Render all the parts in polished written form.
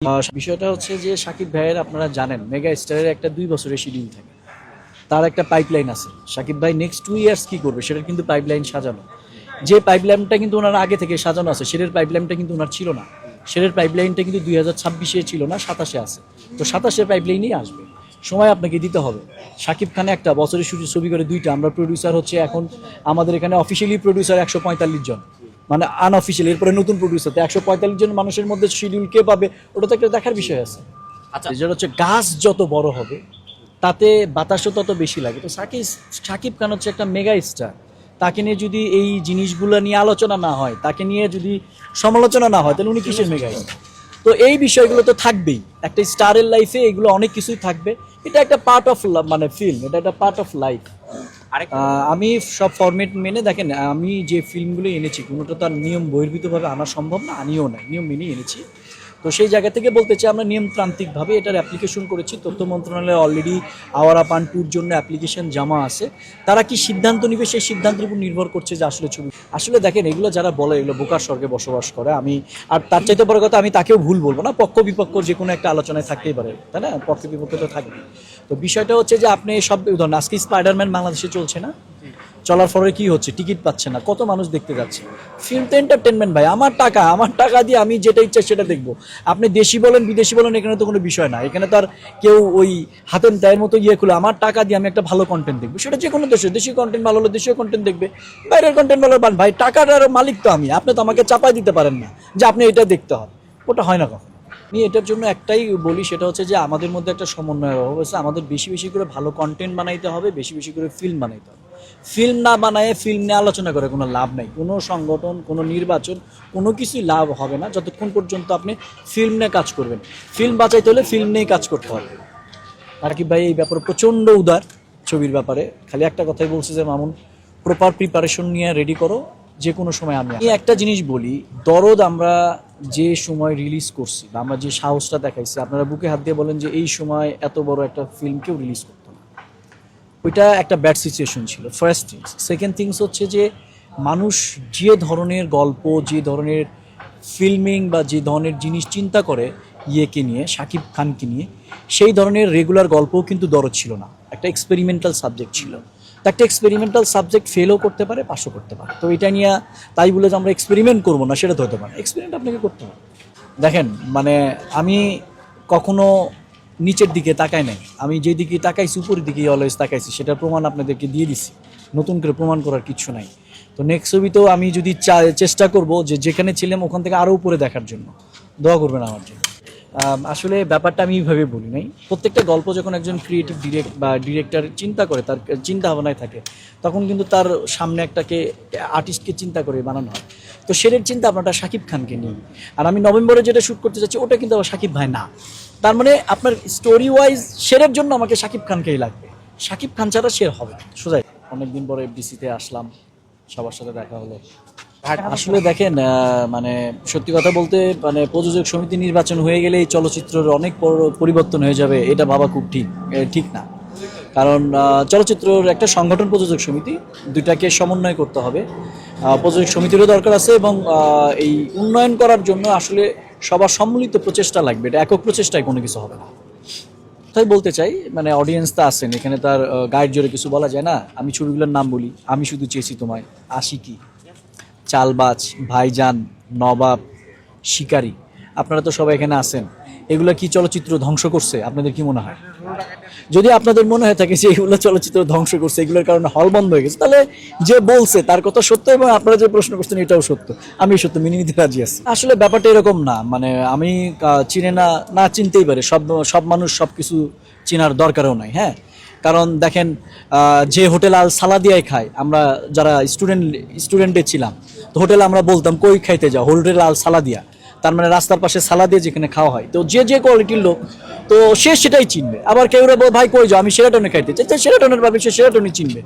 বিষয়টা হচ্ছে যে সাকিব ভাইয়ের আপনারা জানেন মেগা স্টারের একটা 2 বছরের শিডিউল থাকে, তার একটা পাইপলাইন আছে। সাকিব ভাই নেক্সট 2 ইয়ার্স কি করবে সেটার কিন্তু পাইপলাইন সাজানো। যে পাইপলাইনটা কিন্তু ওনার আগে থেকে সাজানো আছে, সেটার পাইপলাইনটা কিন্তু ওনার ছিল না। সেটার পাইপলাইনটা কিন্তু 2026-এ ছিল না, 27-এ আছে। তো 27-এর পাইপলাইনই আসবে, সময় আপনাকে দিতে হবে। সাকিব খানে একটা বছরের ছবি করে 2টা, আমরা প্রডিউসার হচ্ছে এখন আমাদের এখানে অফিসিয়ালি প্রডিউসার 145 জন, মানে আনঅফিসিয়াল। এরপরে নতুন প্রডিউসার, তো 145 জন মানুষের মধ্যে শিডিউল কে পাবে ওটা তো একটা দেখার বিষয় আছে। আচ্ছা, যেটা হচ্ছে গাছ যত বড় হবে তাতে বাতাসও তত বেশি লাগে। তো সাকিব খান হচ্ছে একটা মেগা স্টার, তাকে নিয়ে যদি এই জিনিসগুলো নিয়ে আলোচনা না হয়, তাকে নিয়ে যদি সমালোচনা না হয়, তাহলে উনি কিসের মেগা স্টার? তো এই বিষয়গুলো তো থাকবেই, একটা স্টারের লাইফে এগুলো অনেক কিছুই থাকবে। এটা একটা পার্ট অফ মানে ফিল্ম, এটা একটা পার্ট অফ লাইফ। আমি সব ফরম্যাট মেনে, দেখেন আমি যে ফিল্মগুলো এনেছি কোনোটা তো আর নিয়ম বহির্ভূতভাবে আনা সম্ভব না, আনিও নাই, নিয়ম মেনেই এনেছি। তো সেই জায়গা থেকে বলতে চাই আমরা নিয়মতান্ত্রিকভাবে এটার অ্যাপ্লিকেশন করেছি। তথ্য মন্ত্রণালয়ে অলরেডি আওয়ারা পান 2-র জন্য অ্যাপ্লিকেশন জমা আছে। তারা কি সিদ্ধান্ত নেবে সেই সিদ্ধান্তের উপর নির্ভর করছে যে আসলে ছবি। আসলে দেখেন এগুলো যারা বলে এগুলো বোকার স্বর্গে বসবাস করে। আমি আর তার চাইতে বড় কথা, আমি তাকেও ভুল বলবো না। পক্ষ বিপক্ষ যে কোনো একটা আলোচনায় থাকতেই পারে, তাই না? পক্ষ বিপক্ষ তো থাকবে। তো বিষয়টা হচ্ছে যে আপনি সব ধরুন, আজকে স্পাইডারম্যান বাংলাদেশে চলছে না, চলার পরে কি হচ্ছে, টিকিট পাচ্ছে না, কত মানুষ দেখতে যাচ্ছে। ফিল্ম তো এন্টারটেনমেন্ট ভাই, আমার টাকা দিয়ে আমি যেটা ইচ্ছা সেটা দেখবো। আপনি দেশি বলেন বিদেশি বলেন, এখানে তো কোনো বিষয় না। এখানে তো আর কেউ ওই হাতের দায়ের মতো খুলে আমার টাকা দিয়ে আমি একটা ভালো কন্টেন্ট দেখবো, সেটা যে কোনো দেশি কন্টেন্ট ভালো হলে দেশীয় কন্টেন্ট দেখবে, বাইরের কন্টেন্ট ভালো ভাই, টাকাটার মালিক তো আমি, আপনি তো আমাকে চাপাই দিতে পারেন না যে আপনি এটা দেখতে হবে, ওটা হয় না কখনো। আমি এটার জন্য একটাই বলি, সেটা হচ্ছে যে আমাদের মধ্যে একটা সমন্বয়ের অভাব আছে। আমাদের বেশি বেশি করে ভালো কন্টেন্ট বানাইতে হবে, বেশি বেশি করে ফিল্ম বানাইতে হবে। ফিল্ম না বানায় ফিল্ম নিয়ে আলোচনা করে কোনো লাভ নাই। কোনো সংগঠন, কোনো নির্বাচন, কোনো কিছুই লাভ হবে না যতক্ষণ পর্যন্ত আপনি ফিল্ম নিয়ে কাজ করবেন। ফিল্ম বাঁচাইতে হলে ফিল্ম নিয়েই কাজ করতে হবে। সাকিব ভাই এই ব্যাপারে প্রচণ্ড উদার, ছবির ব্যাপারে খালি একটা কথাই বলছে যে মামুন, প্রপার প্রিপারেশন নিয়ে রেডি করো, যে কোনো সময় আমি একটা জিনিস বলি, দরদ আমরা যে সময় রিলিজ করছি বা আমরা যে সাহসটা দেখাইছি, আপনারা বুকে হাত দিয়ে বলেন যে এই সময় এত বড় একটা ফিল্ম কেউ রিলিজ করতো না। ওইটা একটা ব্যাড সিচুয়েশন ছিল, ফার্স্ট থিংস। সেকেন্ড থিংস হচ্ছে যে মানুষ যে ধরনের গল্প, যে ধরনের ফিল্মিং বা যে ধরনের জিনিস চিন্তা করে ইয়েকে নিয়ে, সাকিব খানকে নিয়ে, সেই ধরনের রেগুলার গল্পও কিন্তু দরদ ছিল না। একটা এক্সপেরিমেন্টাল সাবজেক্ট ছিল। তো একটা এক্সপেরিমেন্টাল সাবজেক্ট ফেলও করতে পারে, পাসও করতে পারে। তো এটা নিয়ে তাই বলে যে আমরা এক্সপেরিমেন্ট করবো না, সেটা তো হতে পারে। এক্সপেরিমেন্ট আপনাকে করতে হবে। দেখেন মানে আমি কখনো নিচের দিকে তাকাই নাই, আমি যেদিকে তাকাইছি উপরের দিকেই অলওয়েজ তাকাইছি, সেটার প্রমাণ আপনাদেরকে দিয়ে দিছি। নতুন করে প্রমাণ করার কিছু নাই। তো নেক্সট ছবিতেও আমি যদি চেষ্টা করব যে যেখানে ছিলাম ওখান থেকে আরও উপরে দেখার জন্য। দোয়া করবেন আমার জন্য। আসলে ব্যাপারটা আমি এইভাবে বলি নাই। প্রত্যেকটা গল্প যখন একজন ক্রিয়েটিভ ডিরেক্টর চিন্তা করে, তার চিন্তা ভাবনায় থাকে, তখন কিন্তু তার সামনে একটাকে আর্টিস্টকে চিন্তা করে বানানো হয়। তো সেটার চিন্তা আপনারটা সাকিব খানকে নিয়ে। আর আমি নভেম্বরে যেটা শ্যুট করতে চাচ্ছি ওটা কিন্তু আবার সাকিব ভাই না। তার মানে আপনার স্টোরি ওয়াইজ শেরের জন্য আমাকে সাকিব খানকেই লাগবে, সাকিব খান ছাড়া শের হবে না। সোজাই অনেকদিন পরে এফডিসিতে আসলাম, সবার সাথে দেখা হলো। আসলে দেখেন মানে সত্যি কথা বলতে, মানে প্রযোজক সমিতি নির্বাচন হয়ে গেলে এই চলচ্চিত্রের অনেক পরিবর্তন হয়ে যাবে, এটা ভাবা খুব ঠিক না। কারণ চলচ্চিত্রের একটা সংগঠন প্রযোজক সমিতি, দুইটাকে সমন্বয় করতে হবে। প্রযোজক সমিতিরও দরকার আছে এবং এই উন্নয়ন করার জন্য আসলে সবার সম্মিলিত প্রচেষ্টা লাগবে। এটা একক প্রচেষ্টায় কোনো কিছু হবে না। তাই বলতে চাই, মানে অডিয়েন্স তো আছেন এখানে, তার গাইড জোরে কিছু বলা যায় না। আমি ছবিগুলোর নাম বলি, আমি শুধু চেয়েছি তোমায়, আশিকি, চালবাজ, ভাইজান, নবাব, শিকারি, আপনারা তো সবাই এখানে আছেন। এগুলো কি চলচ্চিত্র ধ্বংস করছে? আপনাদের কি মনে হয়? যদি আপনাদের মনে হয়ে থাকে যে এগুলো চলচ্চিত্র ধ্বংস করছে, এগুলোর কারণে হল বন্ধ হয়ে গেছে, তাহলে যে বলছে তার কথা সত্য এবং আপনারা যে প্রশ্ন করছেন এটাও সত্য। আমি সত্য মেনে নিতে রাজি আছি। আসলে ব্যাপারটা এরকম না, মানে আমি চিনে না চিনতেই পারে, সব মানুষ সব কিছু চেনার দরকারও নাই। হ্যাঁ, কারণ দেখেন যে হোটেল আল সালাদিয়ায় খায়, আমরা যারা স্টুডেন্টে ছিলাম, তো হোটেলে আমরা বলতাম কই খাইতে যাও, হোটেল আল সালাদিয়া। তার মানে রাস্তার পাশে সালাদিয়া যেখানে খাওয়া হয়। তো যে কোয়ালিটির লোক, তো সে সেটাই চিনবে। আবার কেউ ভাই কই যাও, আমি সেরাটনে খাইতে চাই, সেরাটনের ভাবে সে সেরাটনই চিনবে।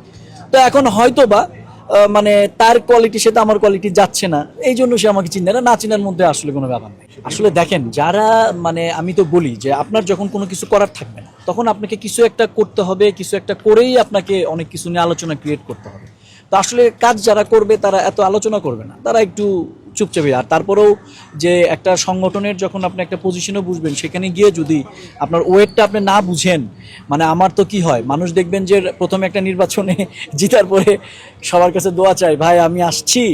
তো এখন হয়তো বা মানে তার কোয়ালিটির সাথে আমার কোয়ালিটি যাচ্ছে না, এই জন্য সে আমাকে চিনবে না চিনার মধ্যে আসলে কোনো ব্যাপার নেই। আসলে দেখেন যারা, মানে আমি তো বলি যে আপনার যখন কোনো কিছু করার থাকবে না, তখন আপনাকে কিছু একটা করতে হবে, কিছু একটা করেই আপনাকে অনেক কিছু নিয়ে আলোচনা ক্রিয়েট করতে হবে। তো আসলে কাজ যারা করবে তারা এত আলোচনা করবে না, তারা একটু চুপচাপই। আর তারপরেও যে একটা সংগঠনের যখন আপনি একটা পজিশনে বুঝবেন, সেখানে গিয়ে যদি আপনার ওয়েটটা আপনি না বুঝেন, মানে আমার তো কি হয়, মানুষ দেখবেন যে প্রথমে একটা নির্বাচনে জিতার পরে সবার কাছে দোয়া চাই, ভাই আমি আসছি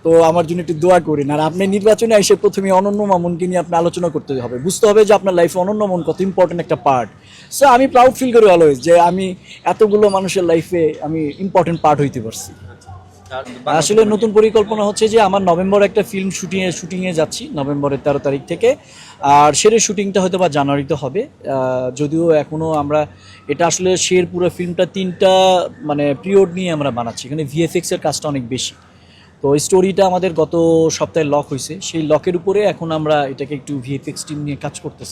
তো আমার জন্য একটু দোয়া করেন। আর আপনি নির্বাচনে এসে প্রথমে অনন্য মামুনকে নিয়ে আপনি আলোচনা করতে হবে, বুঝতে হবে যে আপনার লাইফে অনন্য মামুন কত ইম্পর্টেন্ট একটা পার্ট। সো আমি প্রাউড ফিল করি অলওয়েজ যে আমি এতগুলো মানুষের লাইফে আমি ইম্পর্টেন্ট পার্ট হইতে পারছি। আসলে নতুন পরিকল্পনা হচ্ছে যে আমার নভেম্বর একটা ফিল্ম শুটিংয়ে যাচ্ছি, নভেম্বরের 13 তারিখ থেকে। আর সেরের শুটিংটা হয়তো বা জানুয়ারিতে হবে। যদিও এখনও আমরা এটা আসলে পুরো ফিল্মটা 3টা মানে পিরিয়ড নিয়ে আমরা বানাচ্ছি, এখানে ভিএফএক্স এর কাজটা অনেক বেশি। তো এই স্টোরিটা আমাদের গত সপ্তাহে লক হয়েছে, সেই লকের উপরে এখন আমরা এটাকে একটু ভিএফএক্স টিম নিয়ে কাজ করতেছি।